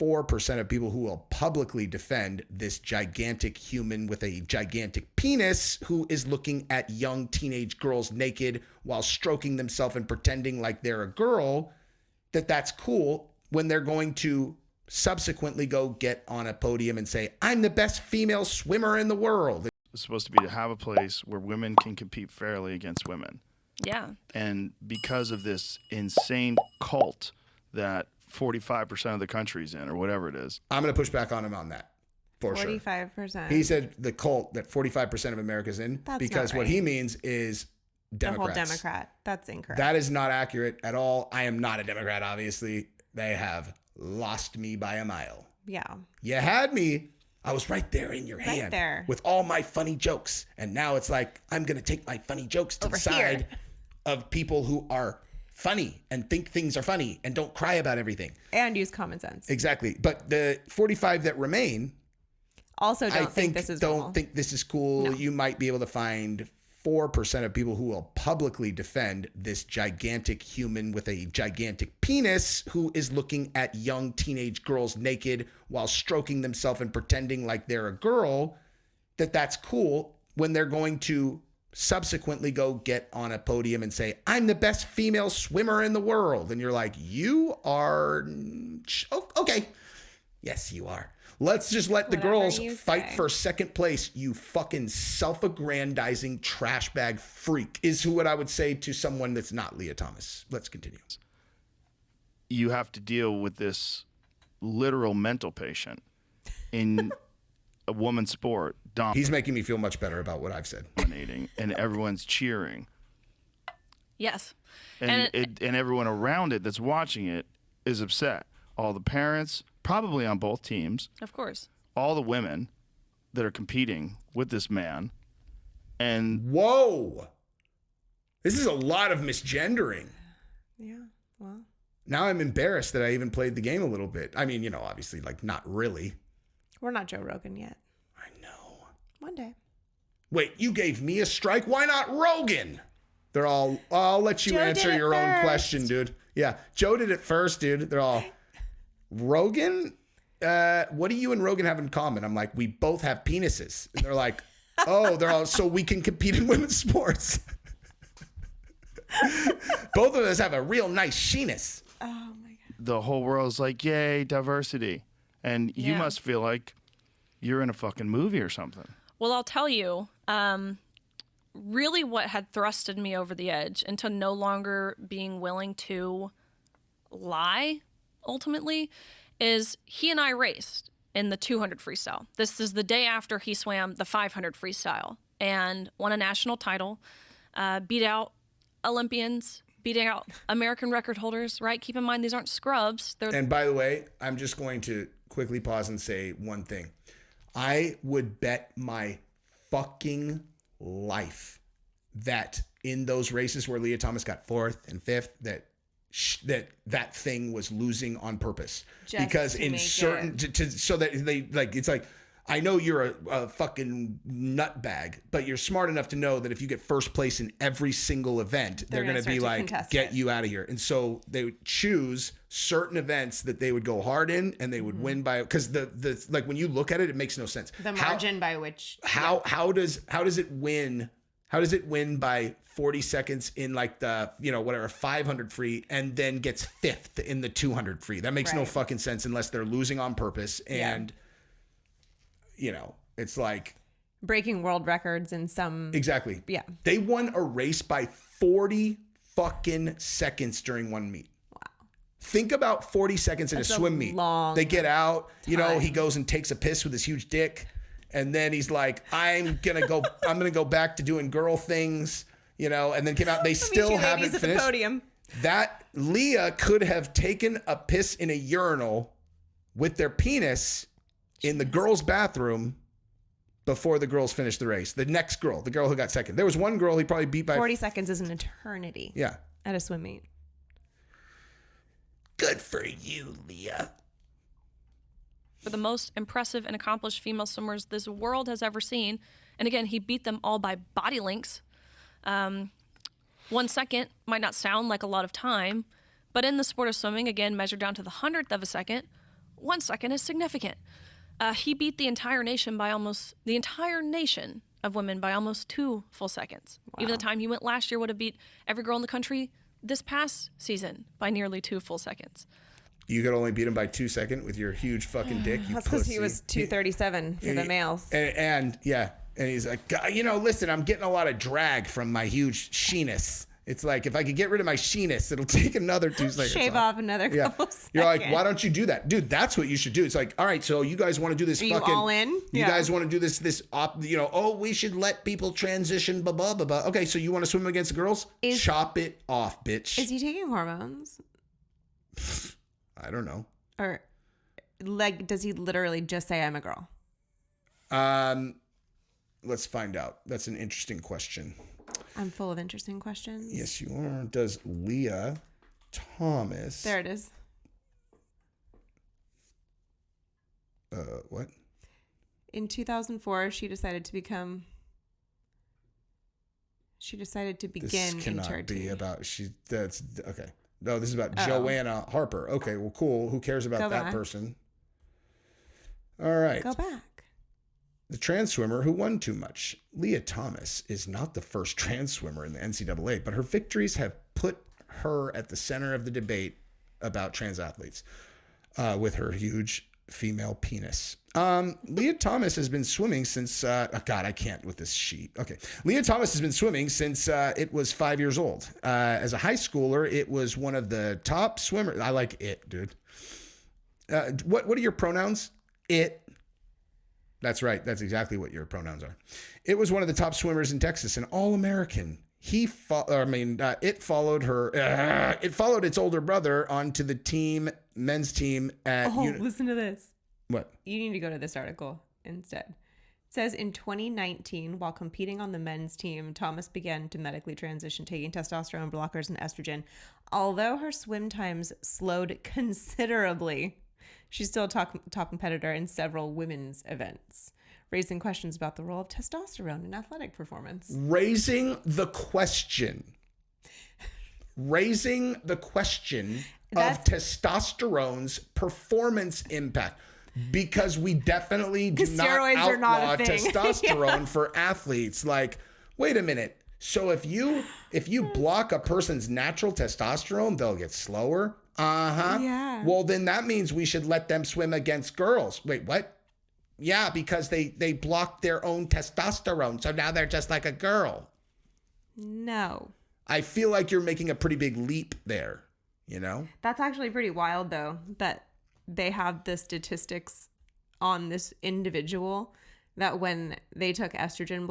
4% of people who will publicly defend this gigantic human with a gigantic penis who is looking at young teenage girls naked while stroking themselves and pretending like they're a girl, that's cool when they're going to subsequently go get on a podium and say, I'm the best female swimmer in the world. It's supposed to be to have a place where women can compete fairly against women. Yeah. And because of this insane cult that 45% of the country's in, or whatever it is. I'm going to push back on him on that. For 45%. Sure. He said the cult that 45% of America's in. That's because not right. what he means is Democrats. The whole Democrat. That's incorrect. That is not accurate at all. I am not a Democrat, obviously. They have lost me by a mile. Yeah. You had me. I was right there in your hand there with all my funny jokes. And now it's like, I'm going to take my funny jokes to over the side here of people who are funny and think things are funny and don't cry about everything. And use common sense. Exactly. But the 45 that remain also don't think this is cool. Don't think this is cool. No. You might be able to find 4% of people who will publicly defend this gigantic human with a gigantic penis who is looking at young teenage girls naked while stroking themselves and pretending like they're a girl, that's cool when they're going to subsequently go get on a podium and say, I'm the best female swimmer in the world. And you're like, you are... Okay. Yes, you are. Let's just let the girls fight for second place, you fucking self-aggrandizing trash bag freak, is what I would say to someone that's not Lia Thomas. Let's continue. You have to deal with this literal mental patient in a woman's sport. He's making me feel much better about what I've said. Dominating, and everyone's cheering. Yes. And everyone around it that's watching it is upset. All the parents, probably on both teams. Of course. All the women that are competing with this man. And whoa. This is a lot of misgendering. Yeah, well. Now I'm embarrassed that I even played the game a little bit. I mean, obviously, like, not really. We're not Joe Rogan yet. I know. One day. Wait, you gave me a strike? Why not Rogan? They're all, I'll let you answer your own question, dude. Yeah, Joe did it first, dude. They're all, Rogan? What do you and Rogan have in common? I'm like, we both have penises. And they're like, oh, they're all, so we can compete in women's sports. Both of us have a real nice sheenus. Oh, my God. The whole world's like, yay, diversity. And you must feel like you're in a fucking movie or something. Well, I'll tell you, really what had thrusted me over the edge into no longer being willing to lie, ultimately, is he and I raced in the 200 freestyle. This is the day after he swam the 500 freestyle and won a national title, beat out Olympians, beating out American record holders, right? Keep in mind, these aren't scrubs. And by the way, I'm just going to quickly pause and say one thing. I would bet my fucking life that in those races where Lia Thomas got 4th and 5th, that thing was losing on purpose. Just because in certain so that they like, it's like, I know you're a fucking nutbag, but you're smart enough to know that if you get first place in every single event, they're going to be like, get you out of here. And so they would choose certain events that they would go hard in and they would win by, because the like when you look at it, it makes no sense. The margin by which how does it win? How does it win by 40 seconds in like the, 500 free and then gets 5th in the 200 free? That makes no fucking sense unless they're losing on purpose. And it's like breaking world records in some. Exactly. Yeah. They won a race by 40 fucking seconds during one meet. Wow. Think about 40 seconds in a swim meet. They get out, he goes and takes a piss with his huge dick. And then he's like, I'm going to go back to doing girl things, and then came out. They still haven't finished. The podium. That Leah could have taken a piss in a urinal with their penis in the girls' bathroom before the girls finished the race. The next girl, the girl who got second. There was one girl he probably beat by 40 seconds is an eternity. Yeah. At a swim meet. Good for you, Leah. For the most impressive and accomplished female swimmers this world has ever seen. And again, he beat them all by body lengths. 1 second might not sound like a lot of time, but in the sport of swimming, again, measured down to the 100th of a second, 1 second is significant. He beat the entire nation of women by almost 2 full seconds. Wow. Even the time he went last year would have beat every girl in the country this past season by nearly 2 full seconds. You could only beat him by 2 seconds with your huge fucking dick. You That's because pussy. he was 237 for the males. And he's like, "God, you know, listen, I'm getting a lot of drag from my huge sheeness. It's like, if I could get rid of my sheeness, it'll take another 2 seconds. Shave off another couple seconds. You're like, why don't you do that? Dude, that's what you should do. It's like, all right, so you guys want to do this Are fucking... you all in? You guys want to do we should let people transition, blah, blah, blah, blah. Okay, so you want to swim against the girls? Chop it off, bitch. Is he taking hormones? I don't know. Or, like, does he literally just say, I'm a girl? Let's find out. That's an interesting question. I'm full of interesting questions. Yes, you are. Does Lia Thomas... There it is. What? In 2004, she decided to begin This cannot HRT. be about... That's... Okay. No, this is about Joanna Harper. Okay, well, cool. Who cares about that person? All right. Go back. The trans swimmer who won too much. Lia Thomas is not the first trans swimmer in the NCAA, but her victories have put her at the center of the debate about trans athletes with her huge female penis. Lia Thomas has been swimming since, God, I can't with this sheet. Okay. Lia Thomas has been swimming since it was 5 years old. As a high schooler, it was one of the top swimmers. I like it, dude. What are your pronouns? It. That's right. That's exactly what your pronouns are. It was one of the top swimmers in Texas, an All-American. It followed her. It followed its older brother onto the men's team at. Listen to this. What? You need to go to this article instead. It says in 2019, while competing on the men's team, Thomas began to medically transition, taking testosterone blockers and estrogen. Although her swim times slowed considerably, she's still a top competitor in several women's events, raising questions about the role of testosterone in athletic performance. Raising the question of testosterone's performance impact. Because we definitely do not steroids are not outlaw a thing. testosterone for athletes. Like, wait a minute. So if you block a person's natural testosterone, they'll get slower. Yeah. Well, then that means we should let them swim against girls. Wait, what? Yeah, because they blocked their own testosterone. So now they're just like a girl. No. I feel like you're making a pretty big leap there, you know? That's actually pretty wild, though, that they have the statistics on this individual that when they took testosterone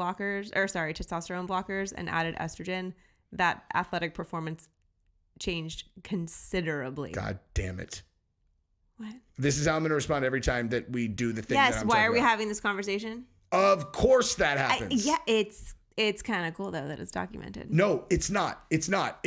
blockers and added estrogen, that athletic performance changed considerably. God damn it. What? This is how I'm going to respond every time that we do the thing that Yes, I'm why talking are we about. having this conversation? Of course that happens. It's kind of cool, though, that it's documented. No, it's not. It's not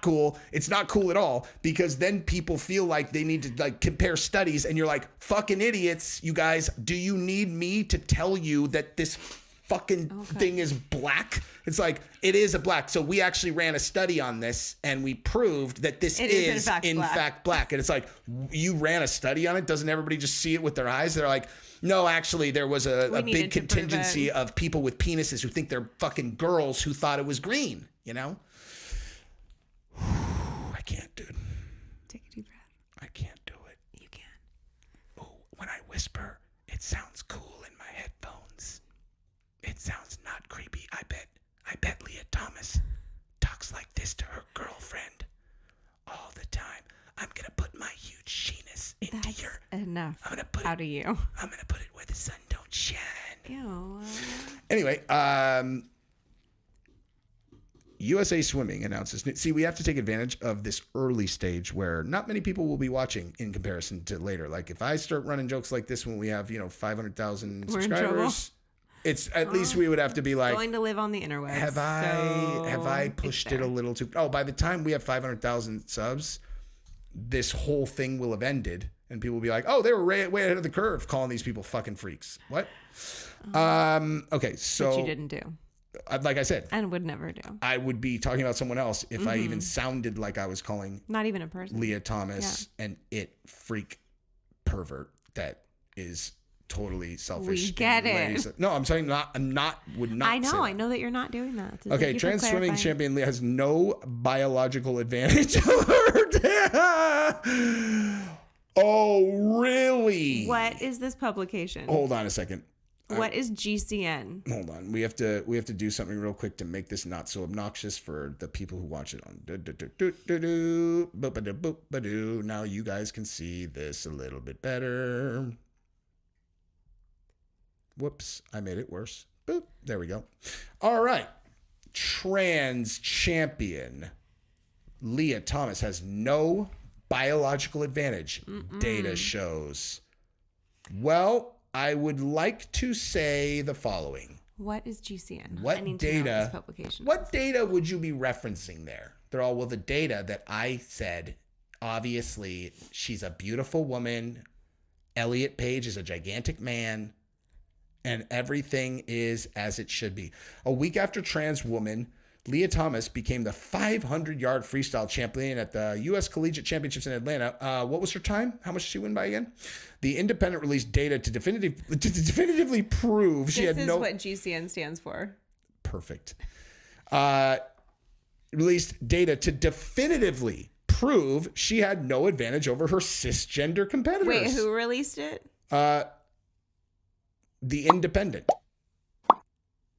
cool. It's not cool at all, because then people feel like they need to like compare studies, and you're like, fucking idiots, you guys. Do you need me to tell you that this fucking thing is black? It's like, it is a black. So we actually ran a study on this, and we proved that this is in fact black. And it's like, you ran a study on it? Doesn't everybody just see it with their eyes? They're like, no, actually, there was a big contingency of people with penises who think they're fucking girls who thought it was green, you know? I can't, dude. Take a deep breath. I can't do it. You can. Oh, when I whisper, it sounds cool in my headphones. It sounds not creepy. I bet Lia Thomas talks like this to her girlfriend all the time. I'm gonna put my huge sheeness into That's your... enough I'm gonna put out of you. I'm gonna put it where the sun don't shine. Ew. Anyway, USA Swimming announces... See, we have to take advantage of this early stage where not many people will be watching in comparison to later. Like, if I start running jokes like this when we have, 500,000 subscribers... It's at least we would have to be like, Going to live on the interwebs. have I pushed it a little too? Oh, by the time we have 500,000 subs, this whole thing will have ended, and people will be like, oh, they were way ahead of the curve calling these people fucking freaks. What? Okay, so Which you didn't do. Like I said, And would never do. I would be talking about someone else if I even sounded like I was calling Not even a person. Lia Thomas an it freak pervert that is totally selfish. We get it. No, I'm saying would not. I know. say that. I know that you're not doing that. So Okay, thank you for trans swimming clarifying. champion Leah has no biological advantage over her dad. Oh, really? What is this publication? Hold on a second. What is GCN? Hold on. We have to do something real quick to make this not so obnoxious for the people who watch it on. Now you guys can see this a little bit better. Whoops, I made it worse. Boop, there we go. All right. Trans champion Lia Thomas has no biological advantage, data shows. Well, I would like to say the following. What is GCN? What I need to know data? this publication. What data would you be referencing there? They're all, well, the data that I said, obviously, she's a beautiful woman. Elliot Page is a gigantic man. And everything is as it should be. A week after trans woman, Lia Thomas became the 500-yard freestyle champion at the U.S. Collegiate Championships in Atlanta. What was her time? How much did she win by again? The Independent released data to definitively prove she had no... This is what GCN stands for. Perfect. Released data to definitively prove she had no advantage over her cisgender competitors. Wait, who released it? The Independent.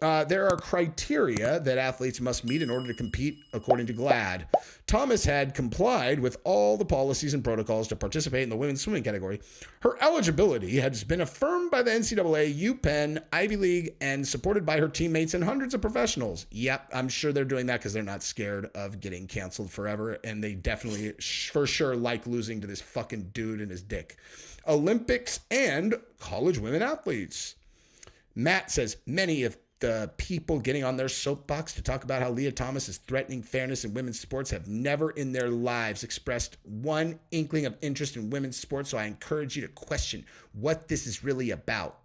There are criteria that athletes must meet in order to compete, according to GLAD. Thomas had complied with all the policies and protocols to participate in the women's swimming category. Her eligibility has been affirmed by the NCAA, UPenn, Ivy League, and supported by her teammates and hundreds of professionals. Yep, I'm sure they're doing that because they're not scared of getting canceled forever, and they definitely, for sure, like losing to this fucking dude and his dick. Olympics and college women athletes. Matt says many of the people getting on their soapbox to talk about how Lia Thomas is threatening fairness in women's sports have never in their lives expressed one inkling of interest in women's sports. So I encourage you to question what this is really about.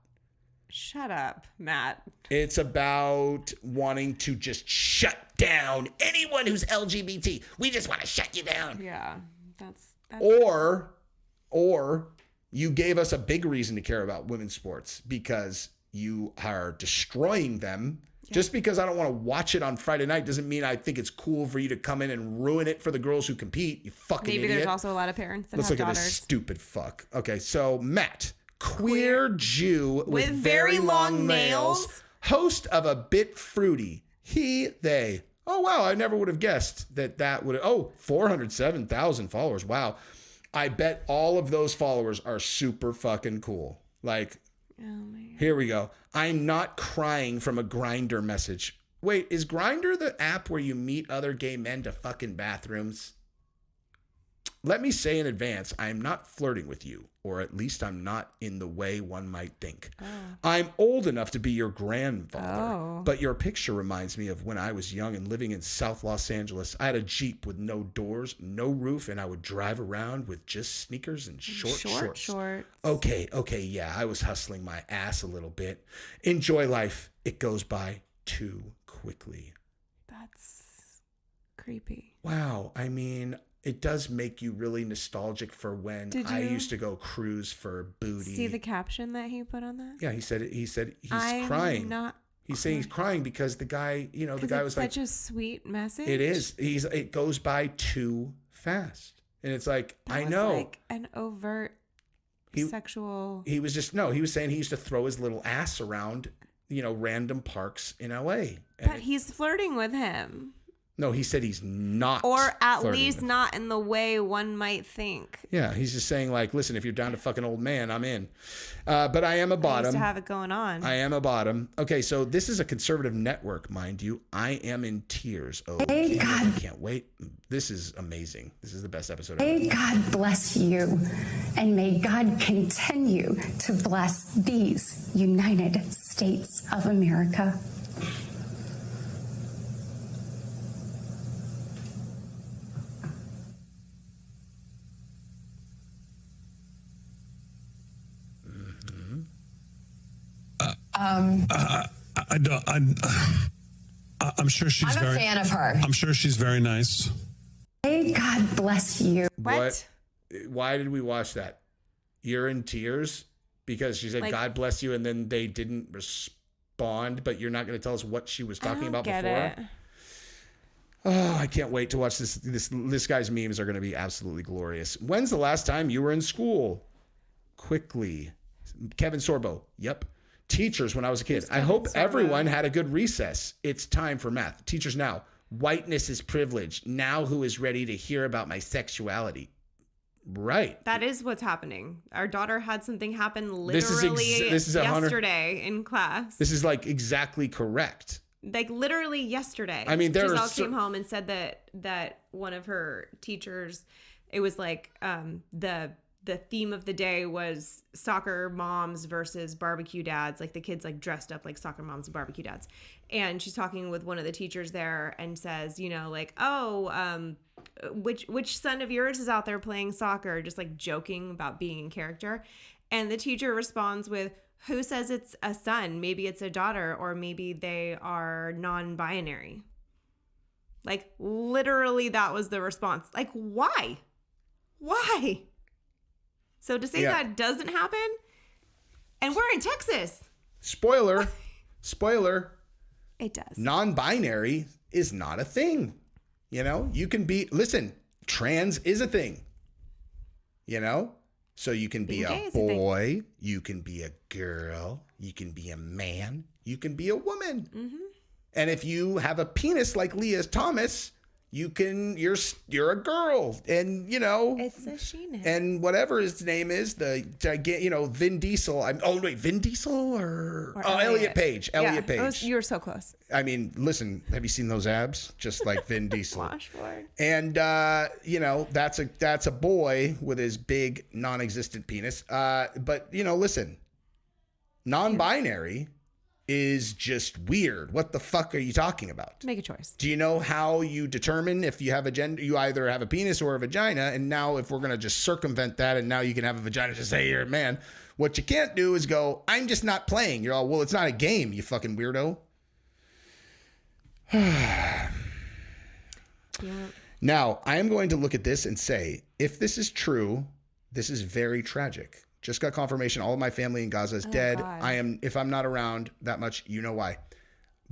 Shut up, Matt. It's about wanting to just shut down anyone who's LGBT. We just want to shut you down. Yeah, that's Or you gave us a big reason to care about women's sports because you are destroying them. Yeah. Just because I don't want to watch it on Friday night doesn't mean I think it's cool for you to come in and ruin it for the girls who compete. You fucking maybe idiot. There's also a lot of parents that Let's have look daughters. at this stupid fuck. Okay, so Matt, queer Jew with very long nails, host of A Bit Fruity. He, they. Oh, wow, I never would have guessed that would have... 407,000 followers. Wow. I bet all of those followers are super fucking cool. Like... Oh my God. Here we go. I'm not crying from a Grindr message. Wait, is Grindr the app where you meet other gay men to fuck in bathrooms? Let me say in advance, I'm not flirting with you, or at least I'm not in the way one might think. Oh. I'm old enough to be your grandfather, Oh. but your picture reminds me of when I was young and living in South Los Angeles. I had a Jeep with no doors, no roof, and I would drive around with just sneakers and short shorts. Okay, yeah, I was hustling my ass a little bit. Enjoy life. It goes by too quickly. That's creepy. Wow, I mean... It does make you really nostalgic for when I used to go cruise for booty. See the caption that he put on that? Yeah, he said he's crying. He's saying he's crying because the guy, the guy was like, such a sweet message. it is. It goes by too fast. And it's like, That I was know. like an overt sexual. He was he was saying he used to throw his little ass around, random parks in LA. But he's flirting with him. No, he said he's not. Or at flirting least with him. not in the way one might think. Yeah, he's just saying like, listen, if you're down to fucking old man, I'm in. But I am a bottom. I used to have it going on. I am a bottom. Okay, so this is a conservative network, mind you. I am in tears. Okay, I can't wait. This is amazing. This is the best episode ever. May God bless you, and may God continue to bless these United States of America. I'm sure she's I'm a fan of her. I'm sure she's very nice. May God bless you. What? Why did we watch that? You're in tears because she said, Like- God bless you. And then they didn't respond, but you're not going to tell us what she was talking about before. It. Oh, I can't wait to watch this. This guy's memes are going to be absolutely glorious. When's the last time you were in school? Quickly. Kevin Sorbo. Yep. Teachers when I was a kid. I hope everyone had a good recess. It's time for math. Teachers now. Whiteness is privilege. Now who is ready to hear about my sexuality? Right. That is what's happening. Our daughter had something happen literally this is yesterday in class. This is like exactly correct. Like literally yesterday. I mean, there Giselle are came home and said that one of her teachers, it was like the theme of the day was soccer moms versus barbecue dads. Like the kids like dressed up like soccer moms and barbecue dads. And she's talking with one of the teachers there and says, you know, like, oh, which son of yours is out there playing soccer? Just like joking about being in character. And the teacher responds with, who says it's a son? Maybe it's a daughter, or maybe they are non-binary. Like literally that was the response. Like, why? Why? So to say that doesn't happen, and we're in Texas. Spoiler. It does. Non-binary is not a thing. You know, you can be, listen, trans is a thing. You know? So you can be a boy, you can be a girl, you can be a man, you can be a woman. Mm-hmm. And if you have a penis like Lia Thomas, you're a girl, and you know it's a she now. And whatever his name is, Vin Diesel. Vin Diesel or Elliot Page. Elliot Page. You were so close. I mean, listen, have you seen those abs? Just like Vin Diesel. Washboard. And that's a boy with his big non-existent penis. But listen, non-binary is just weird. What the fuck are you talking about? Make a choice. Do you know how you determine if you have a gender? You either have a penis or a vagina. And now if we're going to just circumvent that and now you can have a vagina to say you're a man, what you can't do is go, I'm just not playing. You're all, well, it's not a game, you fucking weirdo. Yeah. Now, I am going to look at this and say, if this is true, this is very tragic. Just got confirmation. All of my family in Gaza is dead. God. If I'm not around that much, you know why.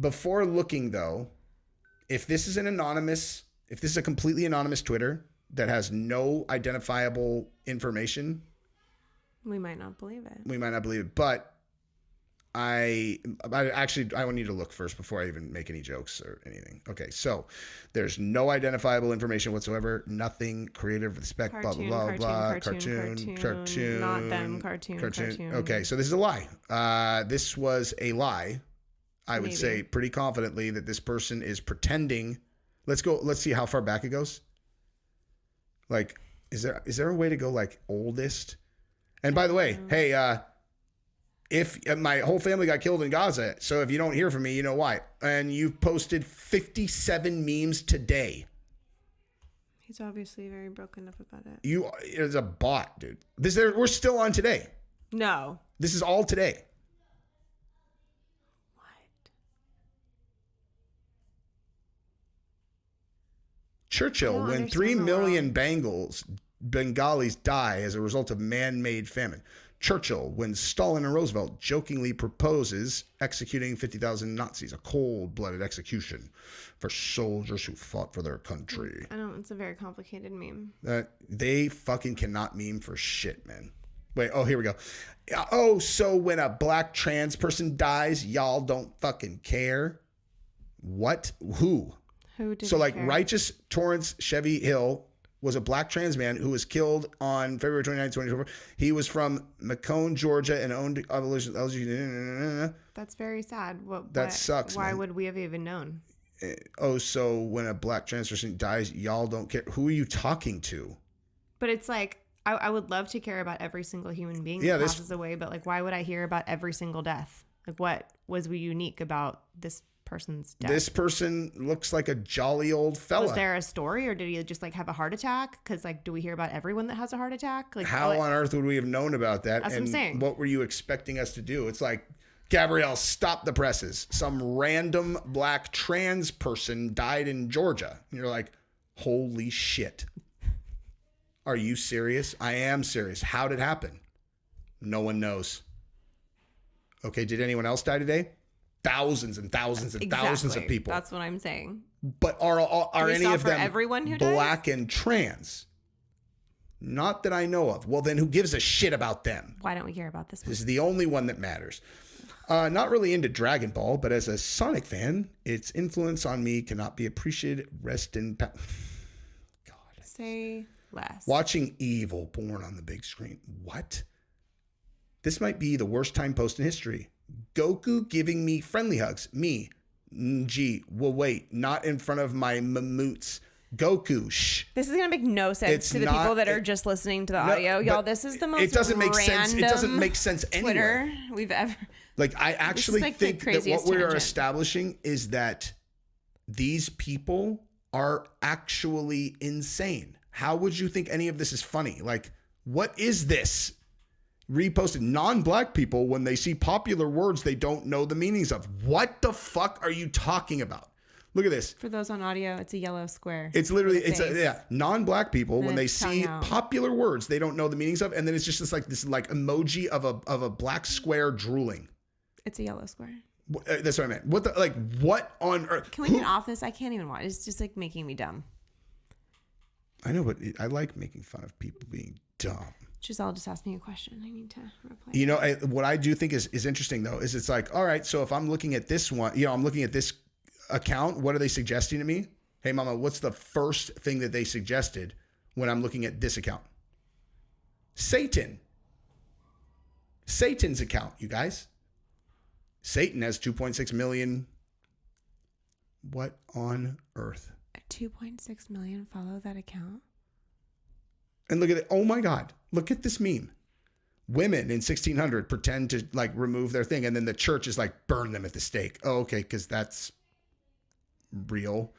Before looking though, if this is a completely anonymous Twitter that has no identifiable information, We might not believe it. But I need to look first before I even make any jokes or anything. Okay, so there's no identifiable information whatsoever. Nothing creative respect. Cartoon. Cartoon. Not them. Cartoon. Okay, so this is a lie. This was a lie. I would say pretty confidently that this person is pretending. Let's see how far back it goes. Like, is there a way to go like oldest? And by the way, hey, if my whole family got killed in Gaza, so if you don't hear from me, you know why. And you've posted 57 memes today. He's obviously very broken up about it. It's a bot, dude. We're still on today. No. This is all today. What? Churchill, when 3 million Bengalis die as a result of man-made famine. Churchill, when Stalin and Roosevelt jokingly proposes executing 50,000 Nazis, a cold-blooded execution for soldiers who fought for their country. It's a very complicated meme. They fucking cannot meme for shit, man. Wait, here we go. Oh, so when a black trans person dies, y'all don't fucking care? What? Who? Who did So like care? Righteous Torrance Chevy Hill was a black trans man who was killed on February 29, 2024. He was from Macomb, Georgia, and owned LGBT. That's very sad. That sucks, Why man. would we have even known? Oh, so when a black trans person dies, y'all don't care. Who are you talking to? But it's like, I would love to care about every single human being that passes away, but like, why would I hear about every single death? Like, what was unique about this person's death? This person looks like a jolly old fella. Was there a story, or did he just like have a heart attack? Because like, do we hear about everyone that has a heart attack? Like, how on earth would we have known about that? That's what I'm saying. What were you expecting us to do? It's like, Gabrielle, stop the presses. Some random black trans person died in Georgia. And you're like, holy shit. Are you serious? I am serious. How did it happen? No one knows. Okay, did anyone else die today? Thousands and thousands and thousands of people. That's what I'm saying. But are we any stop of for them everyone who dies? black and trans? Not that I know of. Well, then who gives a shit about them? Why don't we care about this one? This is the only one that matters. Not really into Dragon Ball, but as a Sonic fan, its influence on me cannot be appreciated. Rest in God. Say less. Watching Evil born on the big screen. What? This might be the worst time post in history. Goku giving me friendly hugs. Me. Gee, well, wait, not in front of my mamoots. Goku, shh. This is gonna make no sense It's to the people that are just listening to the audio, y'all. This is the most it doesn't make sense. It doesn't random make sense Twitter anyway. we've ever. Like, I actually like the think that craziest what we are tangent. establishing is that these people are actually insane. How would you think any of this is funny? Like, what is this? Reposted non-black people when they see popular words they don't know the meanings of. What the fuck are you talking about? Look at this. For those on audio, it's a yellow square. It's literally, with a face. non-black people And when they it's see tongue out. popular words they don't know the meanings of, and then it's just this emoji of a black square drooling. It's a yellow square. That's what I meant. What on earth? Can we get off this? I can't even watch. It's just like making me dumb. I know, but I like making fun of people being dumb. Giselle just asked me a question. I need to reply. You know, what I do think is interesting though is it's like, all right, so if I'm looking at this one, I'm looking at this account, what are they suggesting to me? Hey mama, what's the first thing that they suggested when I'm looking at this account? Satan's account, you guys. Satan has 2.6 million. What on earth? 2.6 million follow that account. And look at it. Oh my God. Look at this meme. Women in 1600 pretend to remove their thing. And then the church is like, burn them at the stake. Oh, okay. Because that's real.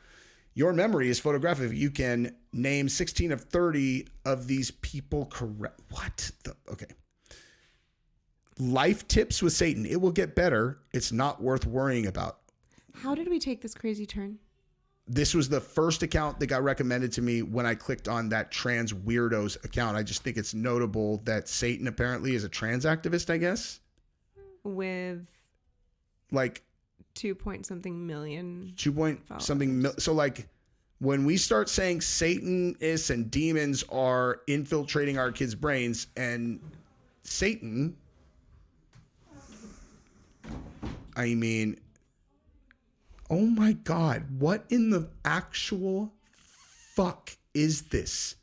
Your memory is photographic. You can name 16 of 30 of these people correct. What the? Okay. Life tips with Satan. It will get better. It's not worth worrying about. How did we take this crazy turn? This was the first account that got recommended to me when I clicked on that trans weirdos account. I just think it's notable that Satan apparently is a trans activist, I guess. With 2 point something million. 2 point something. So when we start saying Satanists and demons are infiltrating our kids' brains, and Satan, I mean, oh my God, what in the actual fuck is this?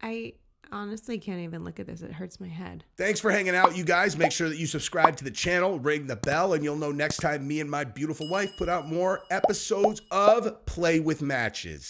I honestly can't even look at this. It hurts my head. Thanks for hanging out, you guys. Make sure that you subscribe to the channel, ring the bell, and you'll know next time me and my beautiful wife put out more episodes of Play with Matches.